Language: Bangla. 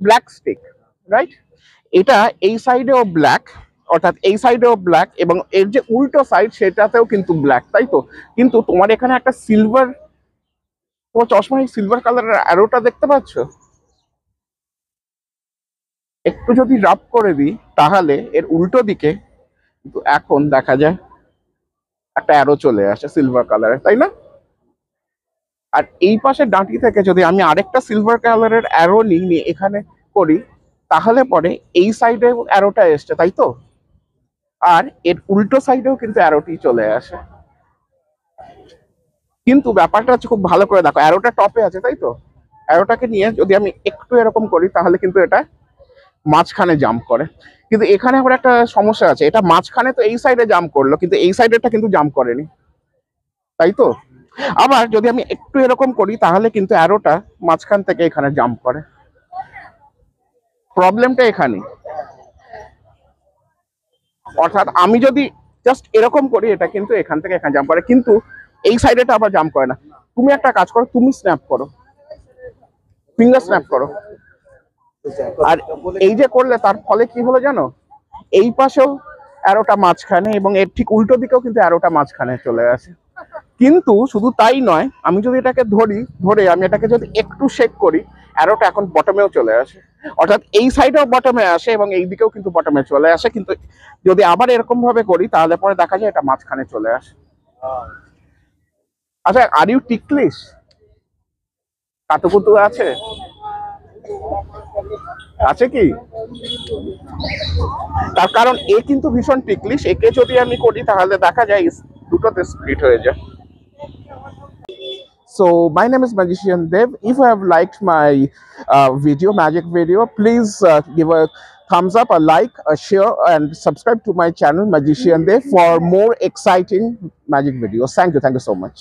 Black stick, right? এটা এই সাইডেও ব্ল্যাক, অর্থাৎ এই সাইডেও ব্ল্যাক, এবং এর যে উল্টো সাইড সেটাতেও কিন্তু ব্ল্যাক, তাই তো? কিন্তু তোমার এখানে একটা সিলভার, তোমার চশমায় সিলভার কালারের অ্যারোটা দেখতে পাচ্ছ? একটু যদি রাব করে দিই তাহলে এর উল্টো দিকে কিন্তু এখন দেখা যায় একটা অ্যারো চলে আসে সিলভার কালারের, তাই না? আর এই পাশে ডাঁটি থেকে যদি আমি আরেকটা সিলভার কালারের অ্যারো নিয়ে এখানে করি, তাহলে পরে এই সাইডে অ্যারোটা এসছে, তাই তো? আর এর উল্টো সাইডেও কিন্তু অ্যারোটি চলে আসে। কিন্তু ব্যাপারটা হচ্ছে, খুব ভালো করে দেখো, অ্যারোটা টপে আছে, তাই তো? অ্যারোটাকে নিয়ে যদি আমি একটু এরকম করি তাহলে কিন্তু এটা মাঝখানে জাম্প করে। কিন্তু এখানে আবার একটা সমস্যা আছে, এটা মাঝখানে তো এই সাইডে জাম্প করলো, কিন্তু এই সাইডেরটা কিন্তু জাম্প করেনি, তাই তো? আবার যদি আমি একটু এরকম করি তাহলে কিন্তু অ্যারোটা মাঝখান থেকে এখানে জাম্প করে। প্রবলেমটা এখানে, অর্থাৎ আমি যদি জাস্ট এরকম করি এটা কিন্তু এখান থেকে এখানে জাম্প করে, কিন্তু এই সাইডেটা আবার জাম্প করে না। তুমি একটা কাজ করো, তুমি স্ন্যাপ করো, ফিঙ্গার স্ন্যাপ করো। আর এই যে করলে তার ফলে কি হলো জানো, এই পাশেও অ্যারোটা মাঝখানে এবং এর ঠিক উল্টো দিকেও কিন্তু অ্যারোটা মাঝখানে চলে আসে। কিন্তু শুধু তাই নয়, আমি যদি এটাকে ধরে আমি এটাকে যদি একটু শেক করি, অ্যারোটা এখন বটমেও চলে আসে, অর্থাৎ এই সাইডেও বটমে আসে এবং এই দিকেও কিন্তু বটমে চলে আসে। কিন্তু যদি আবার এরকম ভাবে করি তাহলে পরে দেখা যায় এটা মাঝখানে চলে আসে। আচ্ছা, আর ইউ টিকলিশ? কাতুকুতু আছে? আছে কি? তার কারণ এ কিন্তু ভীষণ টিকলিশ, একে যদি আমি করি তাহলে দেখা যায় দুটোতে স্প্লিট হয়ে যায়। So my name is Magician Dev. If you have liked my magic video, please give a thumbs up, a like, a share, and subscribe to my channel Magician Dev for more exciting magic videos. Thank you so much.